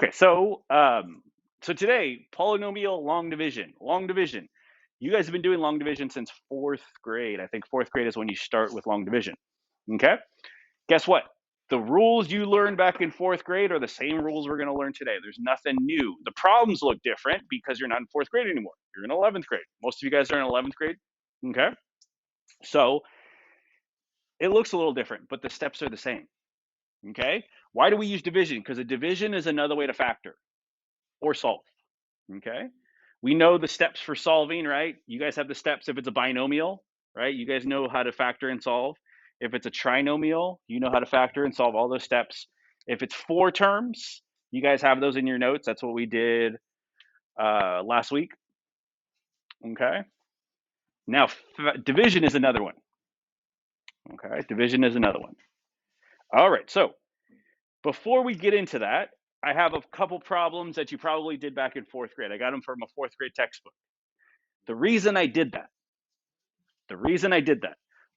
Okay, so today, polynomial long division. Long division. You guys have been doing long division since fourth grade. I think fourth grade is when you start with long division. Okay? Guess what? The rules you learned back in fourth grade are the same rules we're going to learn today. There's nothing new. The problems look different because you're not in fourth grade anymore. You're in 11th grade. Most of you guys are in 11th grade. Okay? So it looks a little different, but the steps are the same. Okay? Why do we use division? Because a division is another way to factor or solve. Okay. We know the steps for solving, right? You guys have the steps if it's a binomial, right? You guys know how to factor and solve. If it's a trinomial, you know how to factor and solve all those steps. If it's four terms, you guys have those in your notes. That's what we did last week. Okay. Now, division is another one. Okay. Division is another one. All right. So before we get into that, I have a couple problems that you probably did back in fourth grade. I got them from a fourth grade textbook. The reason I did that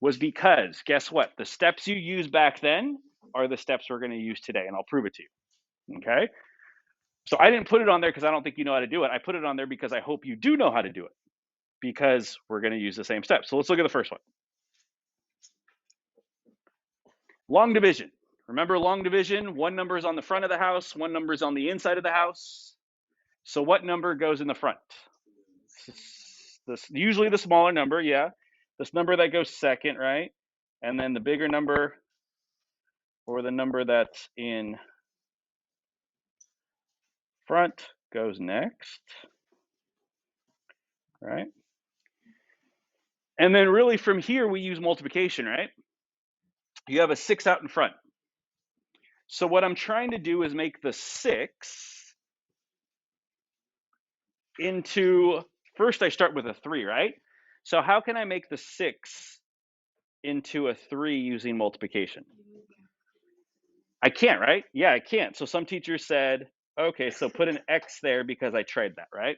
was because guess what? The steps you used back then are the steps we're going to use today, and I'll prove it to you. Okay? So I didn't put it on there because I don't think you know how to do it. I put it on there because I hope you do know how to do it because we're going to use the same steps. So let's look at the first one. Long division. Remember long division? One number is on the front of the house, one number is on the inside of the house. So what number goes in the front? Usually the smaller number, yeah. This number that goes second, right? And then the bigger number or the number that's in front goes next, right? And then really from here, we use multiplication, right? You have a 6 out in front. So what I'm trying to do is make the 6 into, first I start with a 3, right? So how can I make the 6 into a 3 using multiplication? I can't, right? Yeah, I can't. So some teachers said, okay, so put an X there because I tried that, right?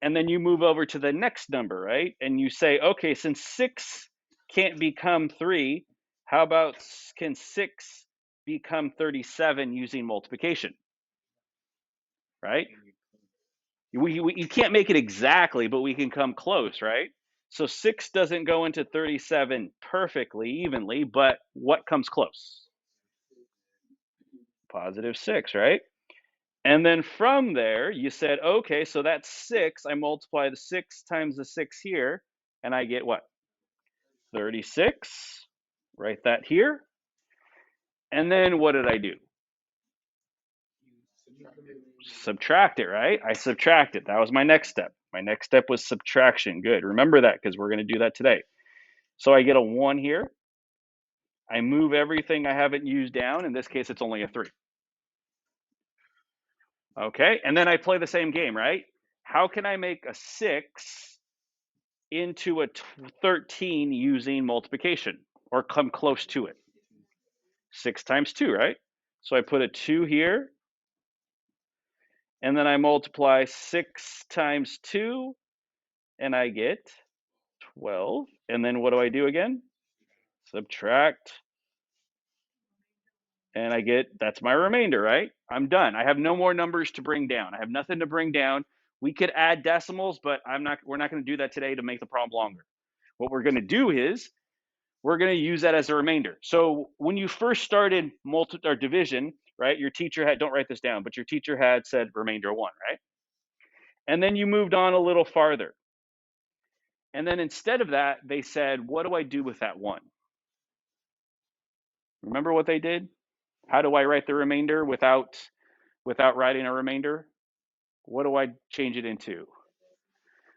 And then you move over to the next number, right? And you say, okay, since 6 can't become 3, how about can 6 become 37 using multiplication, right? You can't make it exactly, but we can come close, right? So 6 doesn't go into 37 perfectly evenly, but what comes close? Positive 6, right? And then from there, you said, okay, so that's 6. I multiply the 6 times the 6 here, and I get what? 36. Write that here. And then what did I do? Subtract it, right? I subtract it. That was my next step. My next step was subtraction. Good. Remember that because we're going to do that today. So I get a 1 here. I move everything I haven't used down. In this case, it's only a 3. Okay. And then I play the same game, right? How can I make a 6 into a 13 using multiplication or come close to it? 6 times 2, right? So I put a 2 here. And then I multiply 6 times 2, and I get 12. And then what do I do again? Subtract. And I get, that's my remainder, right? I'm done. I have no more numbers to bring down. I have nothing to bring down. We could add decimals, but we're not going to do that today to make the problem longer. What we're going to do is we're going to use that as a remainder. So when you first started division, right, your teacher had, don't write this down, but your teacher had said remainder 1, right? And then you moved on a little farther. And then instead of that, they said, what do I do with that 1? Remember what they did? How do I write the remainder without writing a remainder? What do I change it into?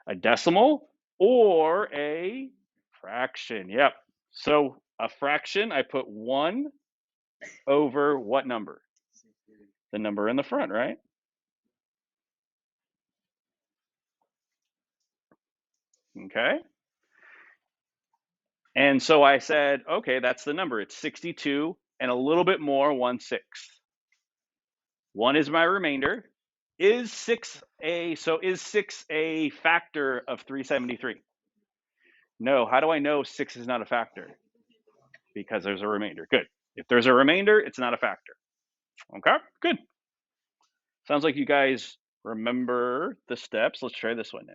A decimal or a fraction? Yep. So a fraction, I put 1 over what number? The number in the front, right? Okay. And so I said, okay, that's the number. It's 62 and a little bit more, 1/6. 1 is my remainder. Is 6 a factor of 373? No. How do I know 6 is not a factor? Because there's a remainder. Good. If there's a remainder, it's not a factor. Okay, good. Sounds like you guys remember the steps. Let's try this one now.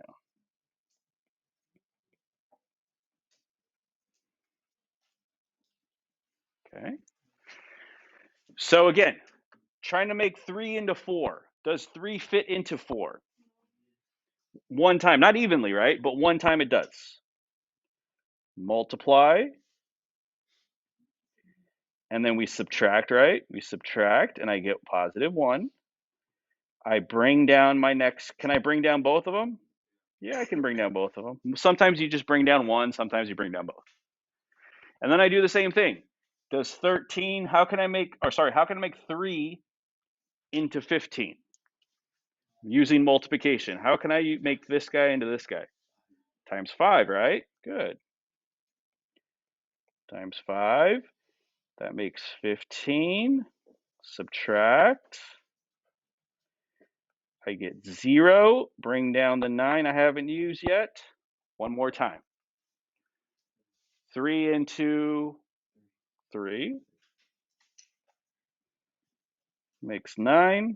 Okay. So again, trying to make 3 into 4. Does 3 fit into 4? One time, not evenly, right? But one time it does. Multiply, and then we subtract, right? We subtract, and I get positive 1. I bring down my next, can I bring down both of them? Yeah, I can bring down both of them. Sometimes you just bring down one, sometimes you bring down both. And then I do the same thing. Does 13, how can I make 3 into 15? Using multiplication. How can I make this guy into this guy? Times 5, right? Good. Times 5. That makes 15. Subtract. I get 0. Bring down the 9 I haven't used yet. One more time. 3 into 3 makes 9.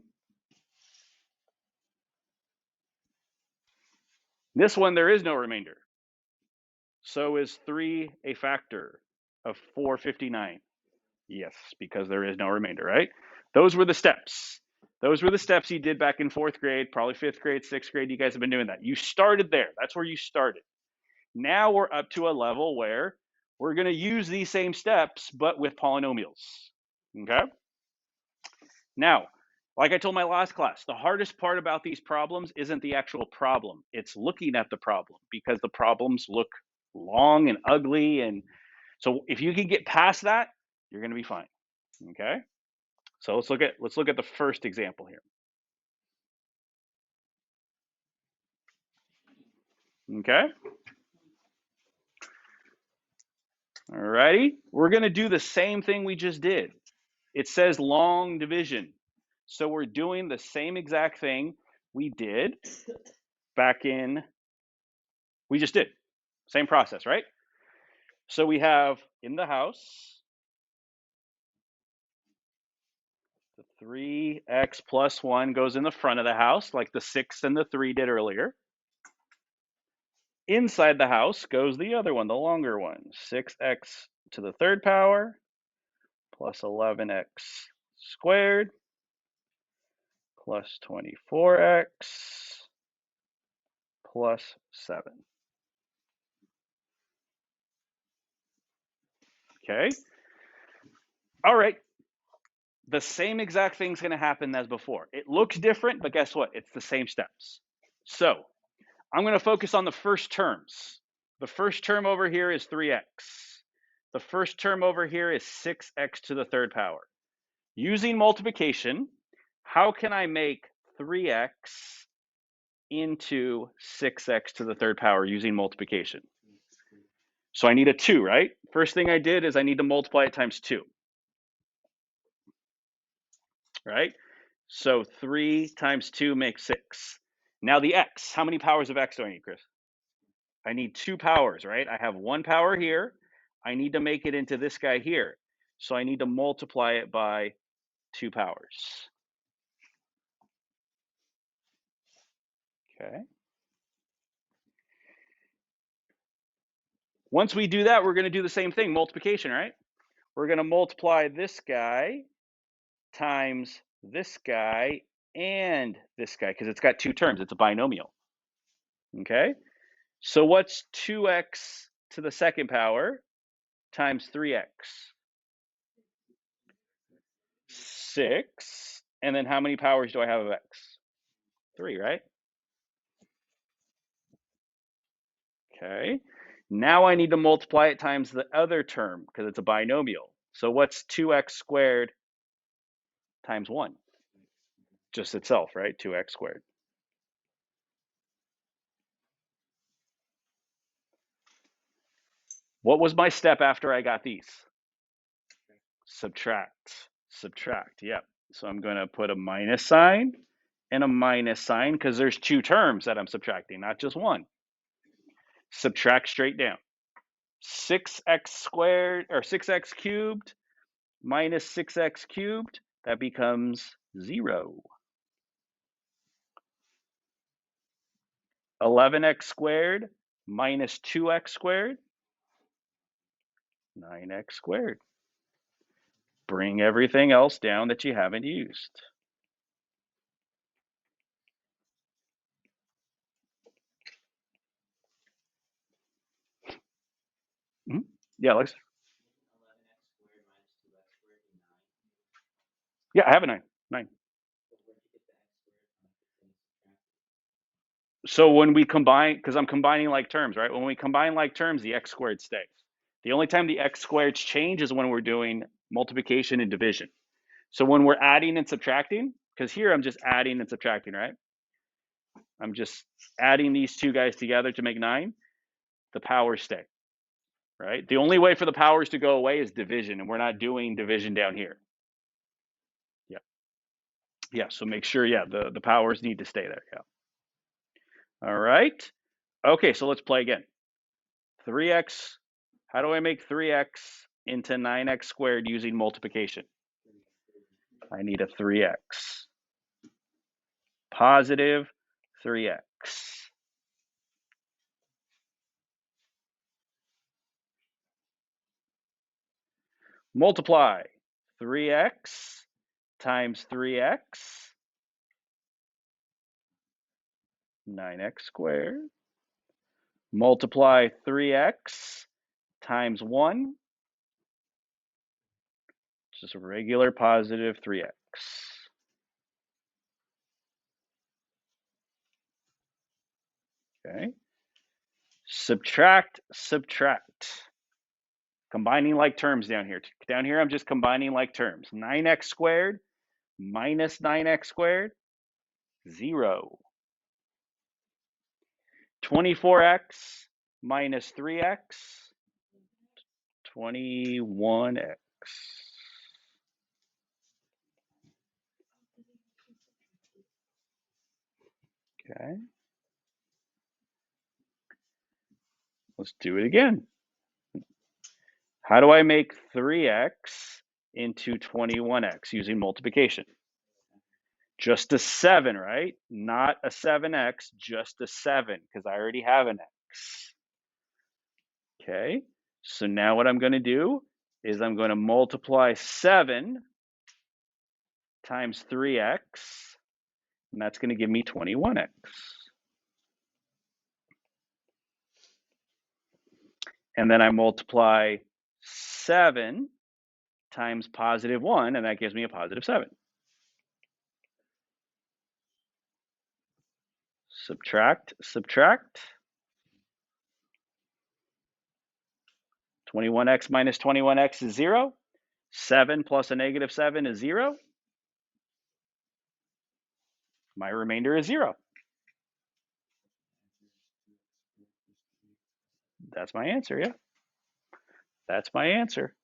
This one, there is no remainder. So is 3 a factor of 459? Yes, because there is no remainder, right? Those were the steps. Those were the steps you did back in 4th grade, probably 5th grade, 6th grade. You guys have been doing that. You started there. That's where you started. Now we're up to a level where we're going to use these same steps, but with polynomials. Okay? Now, like I told my last class, the hardest part about these problems isn't the actual problem. It's looking at the problem, because the problems look long and ugly. And so if you can get past that, you're going to be fine. Okay? So let's look at the first example here. Okay? Alrighty. We're going to do the same thing we just did. It says long division. So we're doing the same exact thing we did back in, we just did. Same process, right? So we have in the house, the 3x plus 1 goes in the front of the house, like the 6 and the 3 did earlier. Inside the house goes the other one, the longer one, 6x to the third power plus 11x squared plus 24x plus 7. Okay. All right. The same exact thing's going to happen as before. It looks different, but guess what? It's the same steps. So I'm going to focus on the first terms. The first term over here is 3x. The first term over here is 6x to the third power. Using multiplication, how can I make 3x into 6x to the third power using multiplication? So I need a 2, right? First thing I did is I need to multiply it times 2. Right? So 3 times 2 makes 6. Now the x, how many powers of x do I need, Chris? I need 2 powers, right? I have 1 power here. I need to make it into this guy here. So I need to multiply it by 2 powers. Okay. Once we do that, we're going to do the same thing, multiplication, right? We're going to multiply this guy times this guy and this guy, because it's got 2 terms. It's a binomial. Okay? So what's 2x to the second power times 3x? 6. And then how many powers do I have of x? 3, right? Okay. Now I need to multiply it times the other term because it's a binomial. So what's 2x squared times 1? Just itself, right? 2x squared. What was my step after I got these? Subtract. Subtract, yep. So I'm going to put a minus sign and a minus sign because there's 2 terms that I'm subtracting, not just one. Subtract straight down. 6x squared or 6x cubed minus 6x cubed, that becomes 0. 11x squared minus 2x squared, 9x squared. Bring everything else down that you haven't used. Mm-hmm. Yeah, Alex. Yeah, I have a 9. 9. So when we combine, because I'm combining like terms, right? When we combine like terms, the x squared stays. The only time the x squareds change is when we're doing multiplication and division. So when we're adding and subtracting, because here I'm just adding and subtracting, right? I'm just adding these two guys together to make 9. The powers stay, right? The only way for the powers to go away is division, and we're not doing division down here. Yeah. Yeah, so make sure, yeah, the powers need to stay there. Yeah. All right. Okay, so let's play again. 3x, how do I make 3x into 9x squared using multiplication? I need a 3x. Positive 3x. Multiply 3x times 3x, 9x squared. Multiply 3x times 1, just a regular positive 3x. Okay. Subtract, subtract. Combining like terms down here. Down here, I'm just combining like terms. 9x squared minus 9x squared, 0. 24x minus 3x, 21x. Okay. Let's do it again. How do I make 3x into 21x using multiplication? Just a 7, right? Not a 7x, just a 7, because I already have an x. Okay, so now what I'm going to do is I'm going to multiply 7 times 3x, and that's going to give me 21x. And then I multiply 7 times positive 1, and that gives me a positive 7. Subtract, subtract. 21x minus 21x is 0. 7 plus a negative 7 is 0. My remainder is 0. That's my answer, yeah. That's my answer.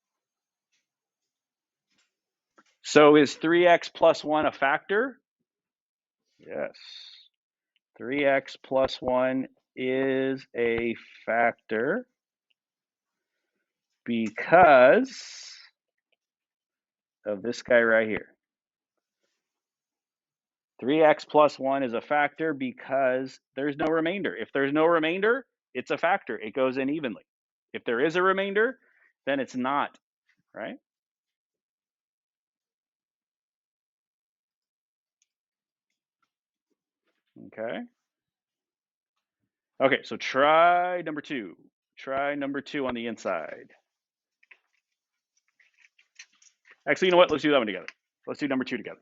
So is 3x plus 1 a factor? Yes. 3x plus 1 is a factor because of this guy right here. 3x plus 1 is a factor because there's no remainder. If there's no remainder, it's a factor. It goes in evenly. If there is a remainder, then it's not, right? Okay. Okay, so try number 2. Try number 2 on the inside. Actually, you know what? Let's do that one together. Let's do number 2 together.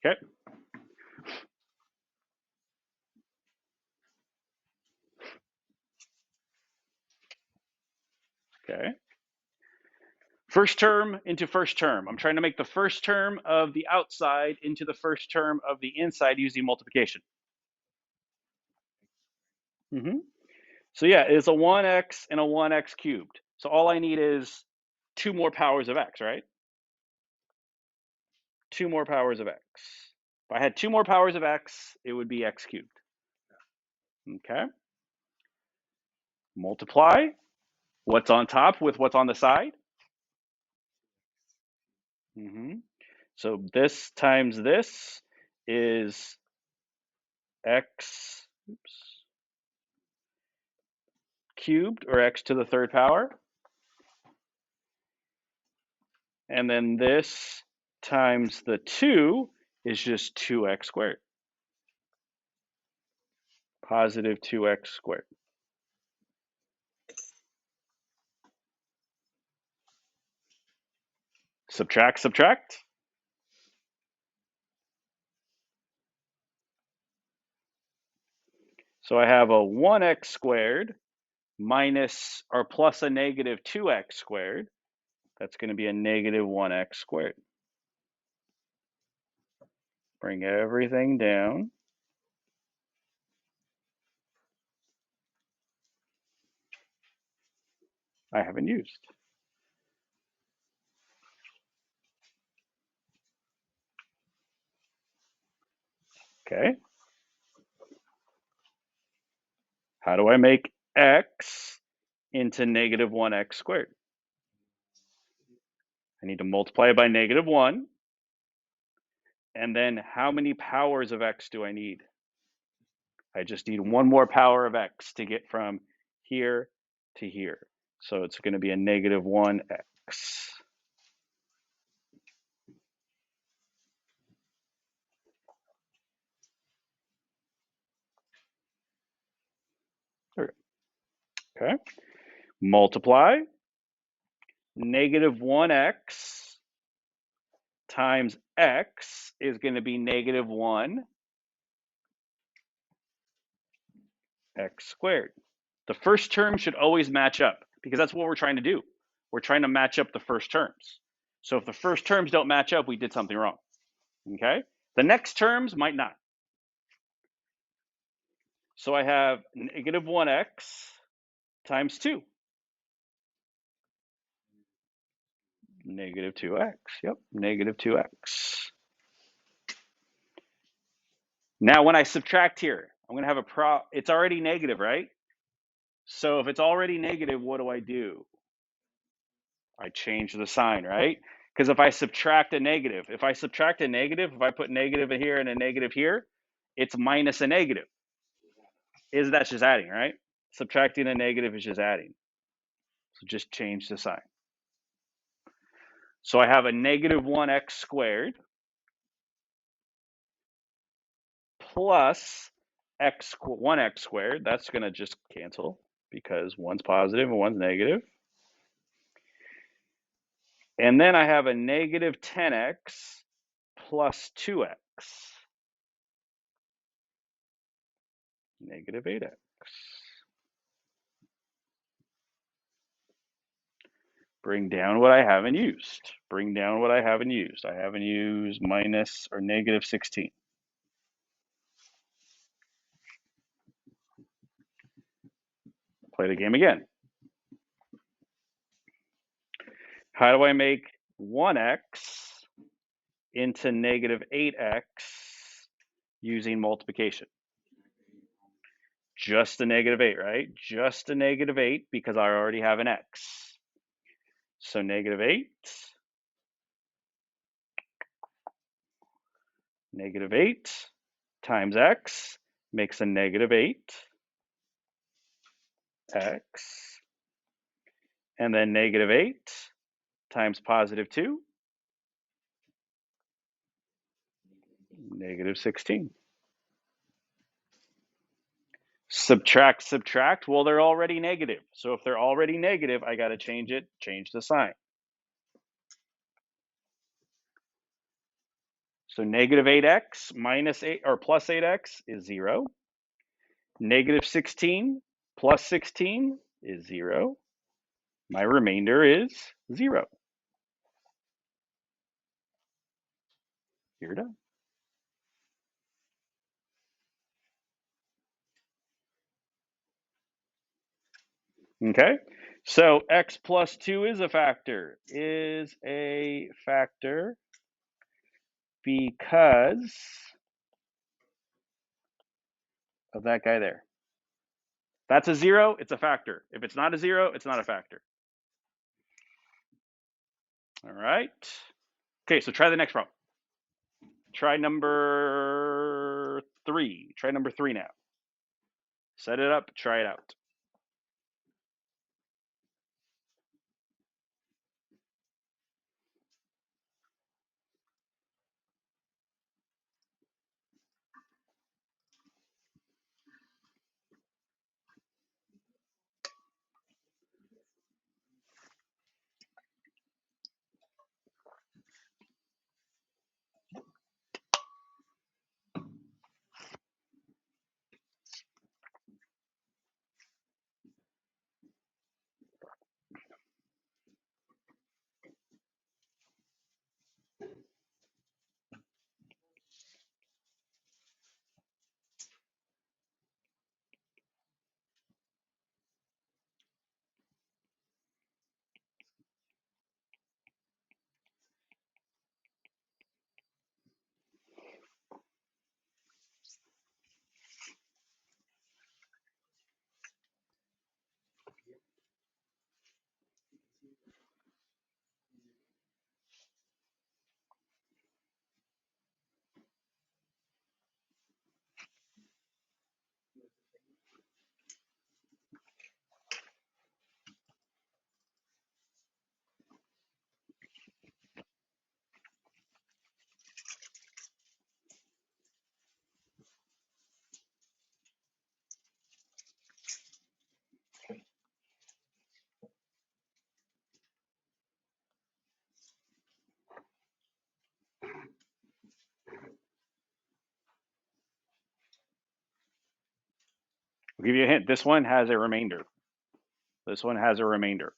Okay. Okay. First term into first term. I'm trying to make the first term of the outside into the first term of the inside using multiplication. So yeah, it's a 1x and a 1x cubed. So all I need is 2 more powers of x, right? 2 more powers of x. If I had 2 more powers of x, it would be x cubed. Okay? Multiply what's on top with what's on the side. So this times this is x cubed, or x to the third power. And then this times the 2 is just 2x squared. Positive 2x squared. Subtract, subtract. So I have a 1x squared minus or plus a negative 2x squared. That's going to be a negative 1x squared. Bring everything down. I haven't used. Okay. How do I make x into negative 1x squared? I need to multiply it by negative 1. And then how many powers of x do I need? I just need 1 more power of x to get from here to here. So it's going to be a negative 1x. Okay. Multiply negative 1x times x is going to be negative 1x squared. The first term should always match up because that's what we're trying to do. We're trying to match up the first terms. So if the first terms don't match up, we did something wrong. Okay? The next terms might not. So I have negative 1x times 2. Negative 2x. Yep, negative 2x. Now when I subtract here, I'm going to have it's already negative, right? So if it's already negative, what do? I change the sign, right? Because if I subtract a negative, if I put negative here and a negative here, it's minus a negative. That's just adding, right? Subtracting a negative is just adding. So just change the sign. So I have a negative 1x squared plus 1x squared. That's going to just cancel because one's positive and one's negative. And then I have a negative 10x plus 2x. Negative 8x. Bring down what I haven't used. Bring down what I haven't used. I haven't used minus or negative 16. Play the game again. How do I make 1x into negative 8x using multiplication? Just a negative 8, right? Just a negative 8 because I already have an x. So negative 8, negative 8 times x makes a negative 8x. And then negative 8 times positive 2, negative 16. Subtract, subtract. Well, they're already negative. So if they're already negative, I got to change the sign. So negative 8x minus 8 or plus 8x is 0. Negative 16 plus 16 is 0. My remainder is 0. You're done. Okay, so x plus 2 is a factor. because of that guy there. That's a 0, it's a factor. If it's not a 0, it's not a factor. All right. Okay, so try the next problem. Try number 3. Try number 3 now. Set it up, try it out. I'll give you a hint. This one has a remainder. This one has a remainder.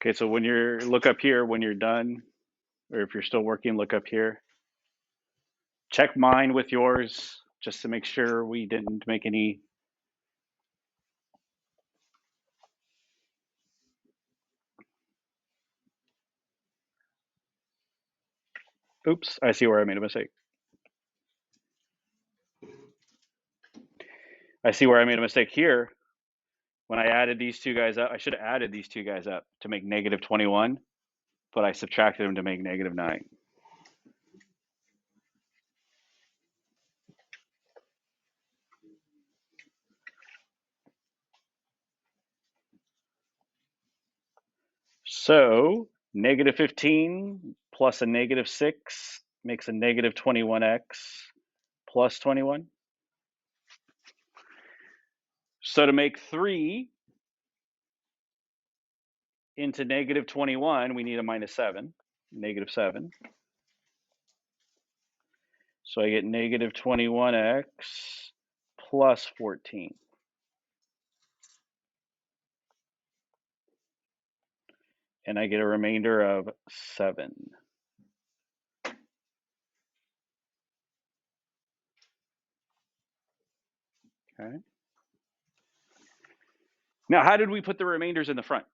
Okay, so when you're look up here when you're done, or if you're still working, look up here. Check mine with yours just to make sure we didn't make any. Oops, I see where I made a mistake. I see where I made a mistake here. When I added these two guys up, I should have added these two guys up to make negative 21, but I subtracted them to make negative 9. So negative 15 plus a negative 6 makes a negative 21x plus 21. So to make 3, into negative 21, we need a minus 7, negative 7. So I get negative 21x plus 14. And I get a remainder of 7. Okay. Now, how did we put the remainders in the front?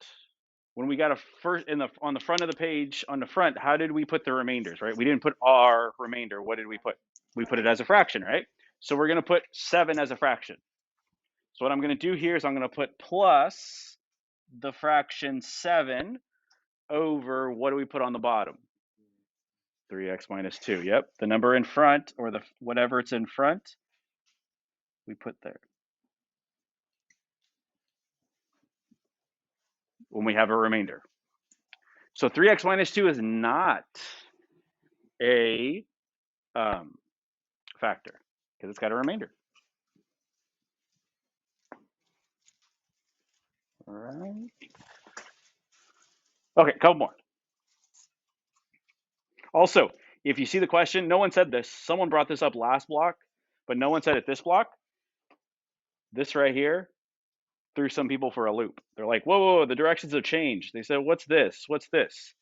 When we got a first on the front of the page, on the front, how did we put the remainders, right? We didn't put our remainder. What did we put? We put it as a fraction, right? So we're going to put 7 as a fraction. So what I'm going to do here is I'm going to put plus the fraction 7 over, what do we put on the bottom? 3x minus 2. Yep. The number in front, or the whatever it's in front, we put there. When we have a remainder. So 3x minus 2 is not a factor because it's got a remainder. All right. Okay, couple more. Also, if you see the question, no one said this. Someone brought this up last block, but no one said it this block. This right here threw some people for a loop. They're like, whoa, whoa, the directions have changed. They said, what's this? What's this?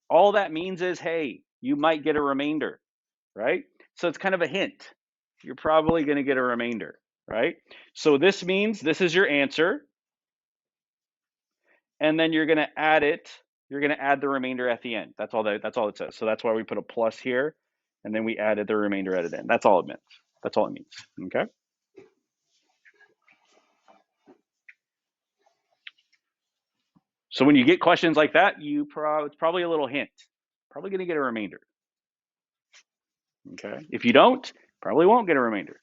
All that means is, hey, you might get a remainder, right? So it's kind of a hint. You're probably going to get a remainder, right? So this means this is your answer. And then you're going to add it. You're going to add the remainder at the end. That's all it says. So that's why we put a plus here, and then we added the remainder at the end. That's all it means. That's all it means. Okay. So when you get questions like that, it's probably a little hint. Probably going to get a remainder. Okay. If you don't, probably won't get a remainder.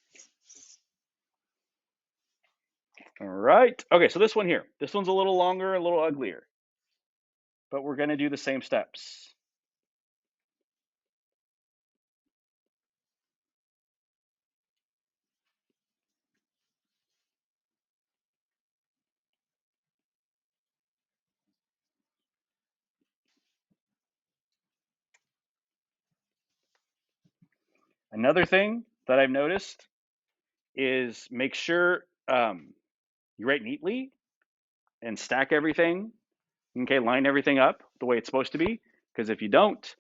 All right. Okay. So this one here. This one's a little longer, a little uglier, but we're going to do the same steps. Another thing that I've noticed is make sure you write neatly and stack everything. Okay, line everything up the way it's supposed to be. Because if you don't,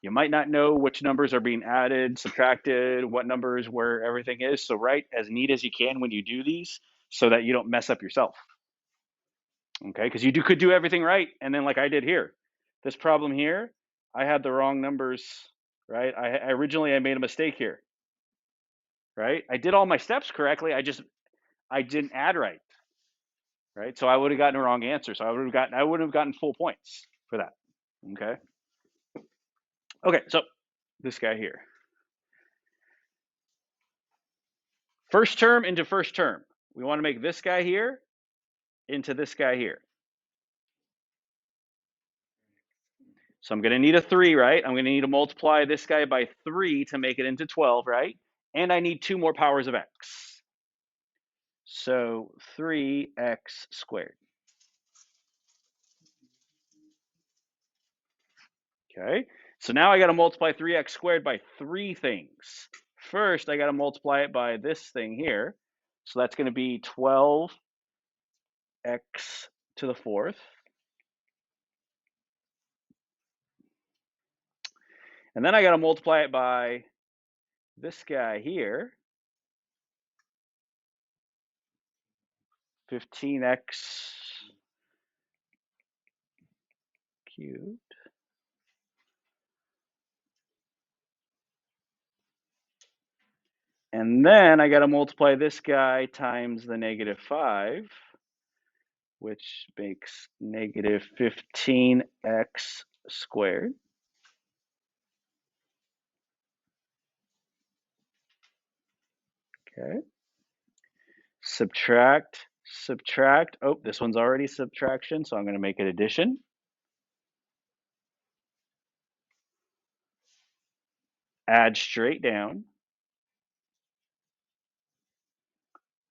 you might not know which numbers are being added, subtracted, what numbers where everything is. So write as neat as you can when you do these so that you don't mess up yourself. Okay, because you could do everything right, and then like I did here, this problem here, I had the wrong numbers, right? I originally made a mistake here, right? I did all my steps correctly. I didn't add right, right? So I would have gotten a wrong answer. So I would have gotten full points for that. Okay. Okay, so this guy here. First term into first term. We want to make this guy here into this guy here. So I'm going to need a 3, right? I'm going to need to multiply this guy by 3 to make it into 12, right? And I need 2 more powers of x. So 3x squared. Okay, so now I got to multiply 3x squared by 3 things. First, I got to multiply it by this thing here. So that's going to be 12x to the 4th. And then I got to multiply it by this guy here, 15x cubed. And then I got to multiply this guy times the negative 5, which makes negative 15x squared. Okay. Subtract. Oh, this one's already subtraction, so I'm going to make it addition. Add straight down.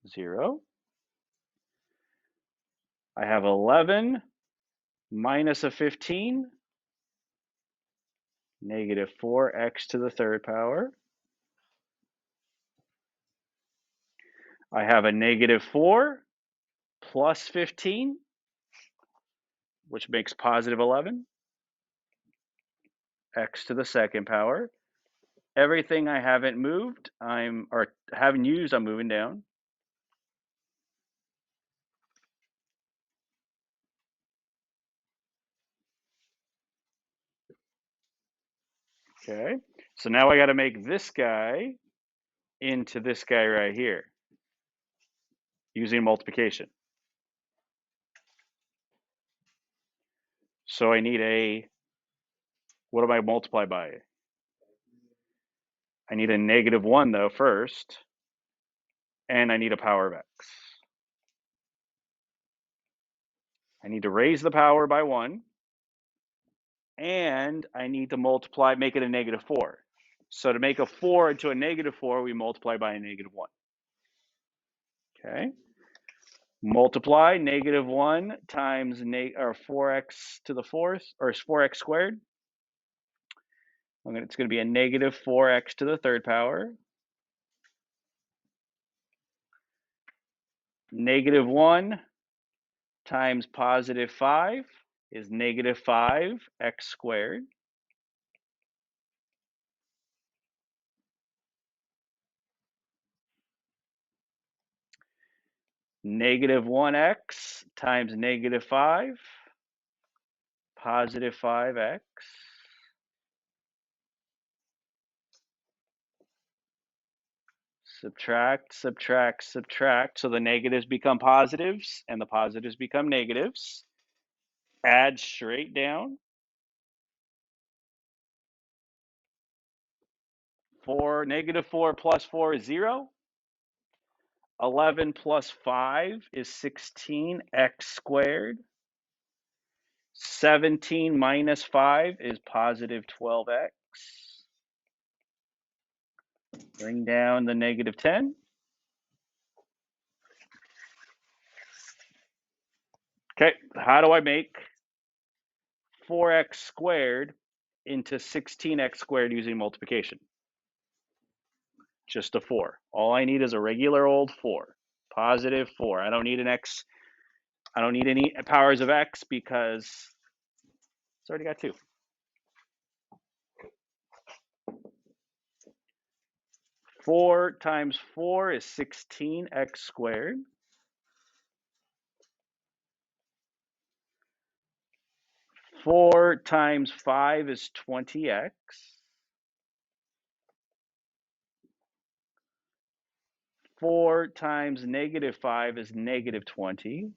0. I have 11 minus a 15, negative 4x to the third power. I have a negative 4 plus 15, which makes positive 11, x to the second power. Everything I haven't moved, or haven't used, I'm moving down. Okay, so now I got to make this guy into this guy right here using multiplication. So I need what do I multiply by? I need a negative 1 though first, and I need a power of x. I need to raise the power by 1, and I need to multiply, make it a negative 4. So to make a 4 into a negative 4, we multiply by a negative 1. Okay. Multiply negative 1 times 4x to the fourth, or 4x squared. It's going to be a negative 4x to the third power. Negative 1 times positive 5 is negative 5x squared. Negative 1x times negative 5, positive 5x. Subtract, subtract, subtract. So the negatives become positives and the positives become negatives. Add straight down. 4, -4 plus 4 is 0. 11 plus 5 is 16x squared. 17 minus 5 is positive 12x. Bring down the negative 10. Okay, how do I make 4x squared into 16x squared using multiplication? Just a 4. All I need is a regular old 4. Positive 4. I don't need an x. I don't need any powers of x because it's already got 2. 4 times 4 is 16x squared. 4 times 5 is 20x. 4 times negative 5 is negative 20.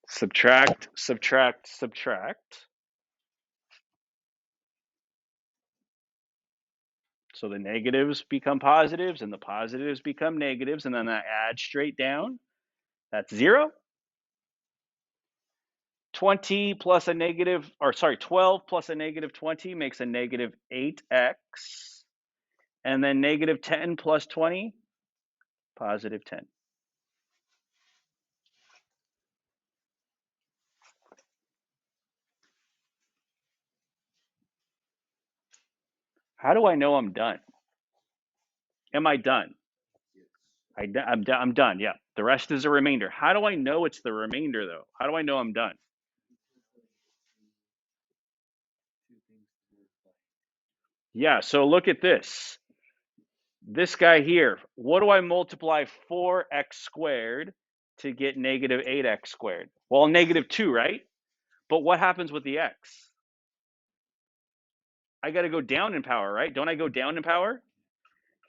Subtract, subtract, subtract. So the negatives become positives and the positives become negatives, and then I add straight down. That's 0. 20 plus a negative, or sorry, 12 plus a negative 20 makes a negative 8x. And then negative 10 plus 20, positive 10. How do I know I'm done? Am I done? I'm done, yeah. The rest is a remainder. How do I know it's the remainder, though? How do I know I'm done? Yeah, so look at this. This guy here, what do I multiply 4x squared to get negative 8x squared? Well, negative 2, right? But what happens with the x? I got to go down in power, right? Don't I go down in power?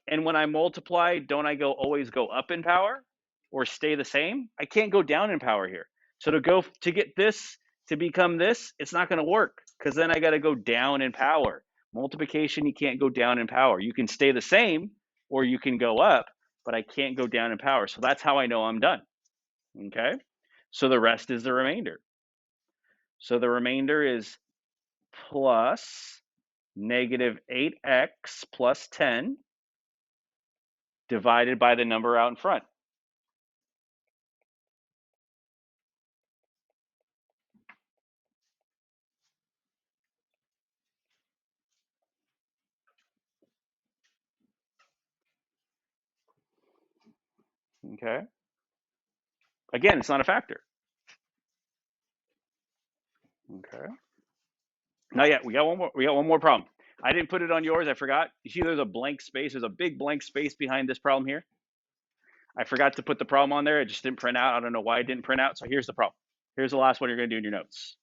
And when I multiply, don't I always go up in power or stay the same? I can't go down in power here. So to get this to become this, it's not going to work because then I got to go down in power. Multiplication, you can't go down in power. You can stay the same or you can go up, but I can't go down in power. So that's how I know I'm done. Okay? So the rest is the remainder. So the remainder is plus negative 8x plus 10 divided by the number out in front. Okay. Again, it's not a factor. Okay. Not yet. We got one more. We got one more problem. I didn't put it on yours. I forgot. You see, there's a blank space. There's a big blank space behind this problem here. I forgot to put the problem on there. It just didn't print out. I don't know why it didn't print out. So here's the problem. Here's the last one you're going to do in your notes.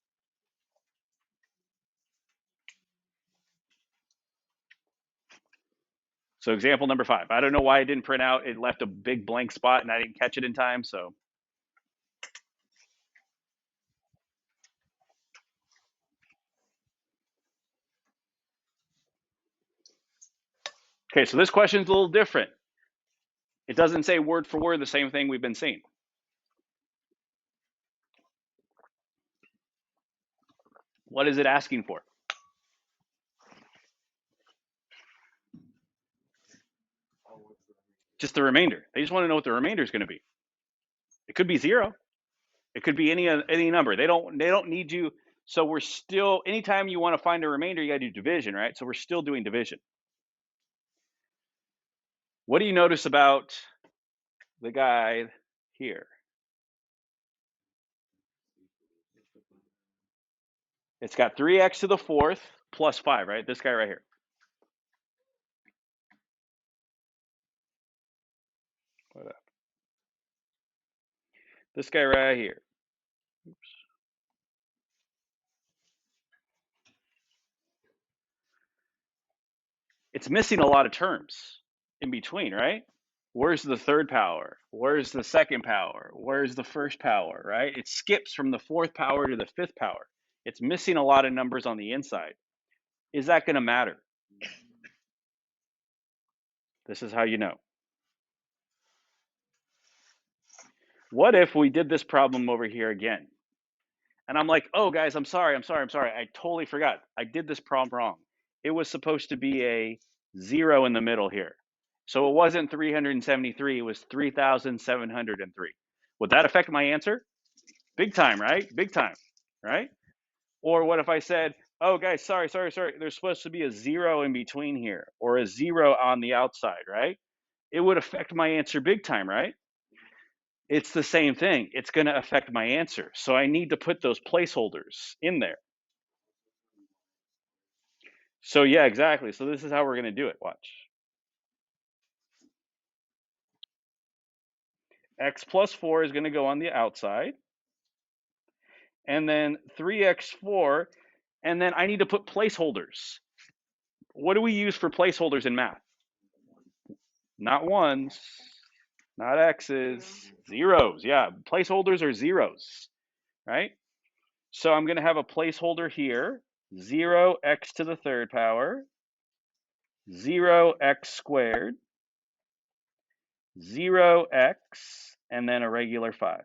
So example number 5. I don't know why it didn't print out. It left a big blank spot and I didn't catch it in time. So okay, so this question is a little different. It doesn't say word for word the same thing we've been seeing. What is it asking for? Just the remainder. They just want to know what the remainder is going to be. It could be 0. It could be any number. They don't need you. So we're still, anytime you want to find a remainder, you got to do division, right? So we're still doing division. What do you notice about the guy here? It's got 3x to the 4th plus 5, right? This guy right here. What up? This guy right here. Oops. It's missing a lot of terms in between, right? Where's the third power? Where's the second power? Where's the first power, right? It skips from the 4th power to the 5th power. It's missing a lot of numbers on the inside. Is that going to matter? This is how you know. What if we did this problem over here again? And I'm like, oh, guys, I'm sorry. I totally forgot. I did this problem wrong. It was supposed to be a 0 in the middle here. So it wasn't 373. It was 3,703. Would that affect my answer? Big time, right? Big time, right? Or what if I said, oh, guys, sorry. There's supposed to be a 0 in between here or a 0 on the outside, right? It would affect my answer big time, right? It's the same thing. It's going to affect my answer. So I need to put those placeholders in there. So yeah, exactly. So this is how we're going to do it. Watch. X plus 4 is going to go on the outside. And then 3x4. And then I need to put placeholders. What do we use for placeholders in math? Not ones, not x's, zeros. Yeah, placeholders are zeros, right? So I'm going to have a placeholder here, 0x to the 3rd power, 0x squared, 0x, and then a regular 5.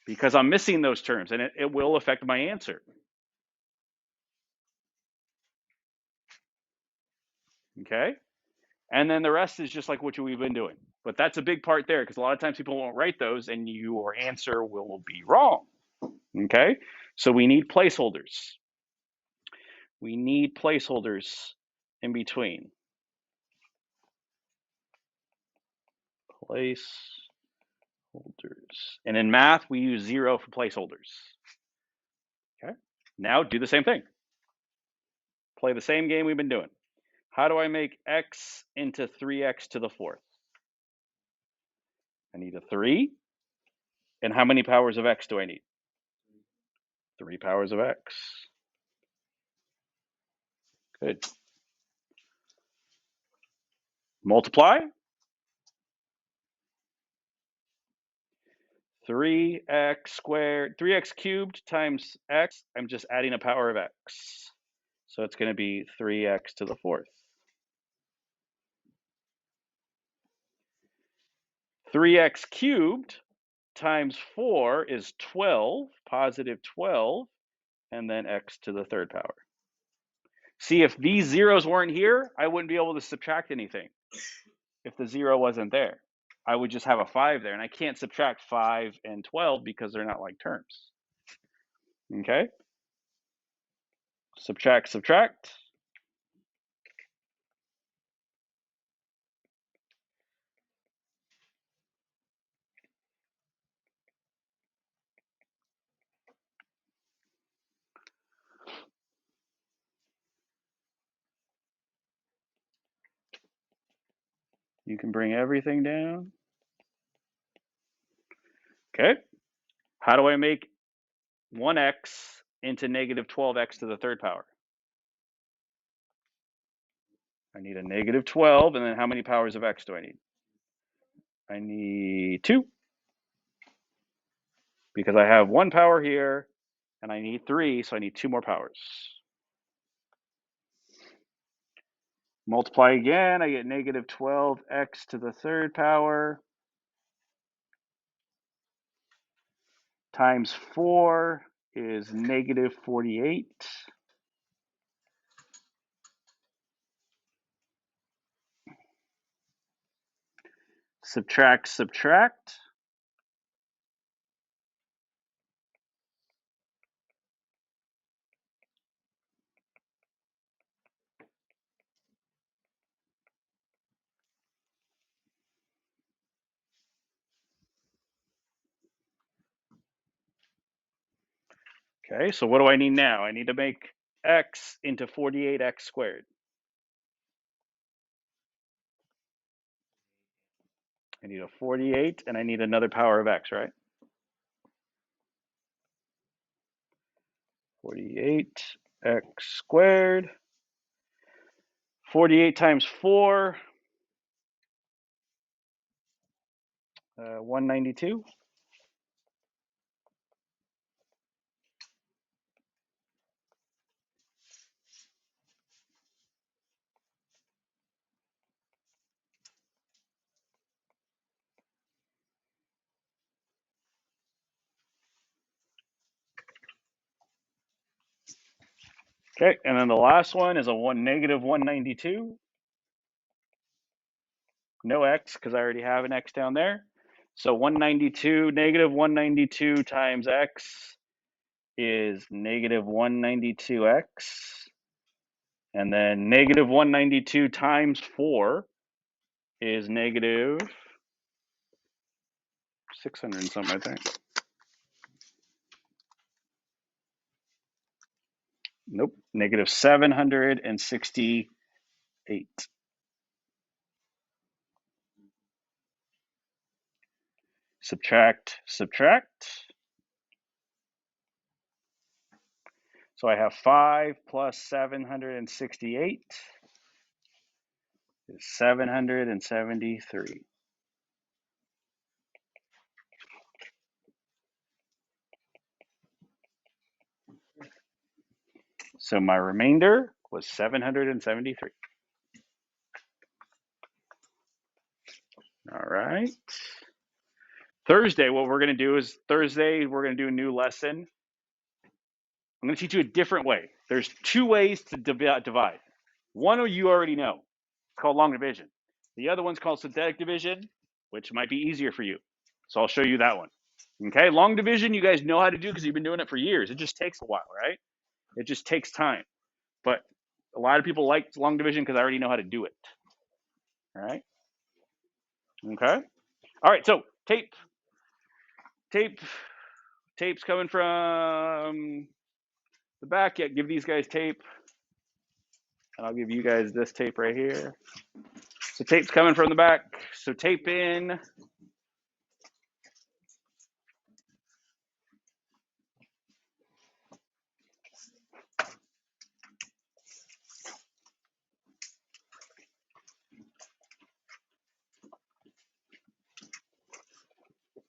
Because I'm missing those terms, and it will affect my answer. Okay? And then the rest is just like what we've been doing. But that's a big part there, because a lot of times people won't write those, and your answer will be wrong. Okay? So we need placeholders. We need placeholders in between. Placeholders. And in math, we use 0 for placeholders. Okay? Now do the same thing. Play the same game we've been doing. How do I make x into 3x to the 4th? I need a 3. And how many powers of x do I need? 3 powers of x. Good. Multiply. 3x squared, 3x cubed times x. I'm just adding a power of x. So it's going to be 3x to the 4th. 3x cubed times 4 is 12, positive 12, and then x to the 3rd power. See, if these zeros weren't here, I wouldn't be able to subtract anything. if the 0 wasn't there. I would just have a 5 there, and I can't subtract 5 and 12 because they're not like terms. Okay? Subtract, subtract. You can bring everything down. Okay? How do I make 1x into negative 12x to the third power? I need a negative 12, and then how many powers of x do I need? I need 2, because I have 1 power here, and I need 3, so I need 2 more powers. Multiply again, I get negative 12x to the third power times 4 is negative 48. Subtract, subtract. Okay, so what do I need now? I need to make x into 48x squared. I need a 48, and I need another power of x, right? 48x squared. 48 times 4, 192. Okay, and then the last one is a negative 192. No x, because I already have an x down there. So 192, negative 192 times x is negative 192x. And then negative 192 times 4 is negative 600 and something, I think. Nope, negative 768. Subtract, subtract. So I have 5 plus 768 is 773. So my remainder was 773. All right. Thursday, what we're going to do is we're going to do a new lesson. I'm going to teach you a different way. There's 2 ways to divide. One you already know. It's called long division. The other one's called synthetic division, which might be easier for you. So I'll show you that one. Okay, long division you guys know how to do because you've been doing it for years. It just takes a while, right? It just takes time. But a lot of people like long division because I already know how to do it. All right? Okay? All right, so tape's coming from the back. Yeah, give these guys tape. And I'll give you guys this tape right here. So tape's coming from the back. So tape in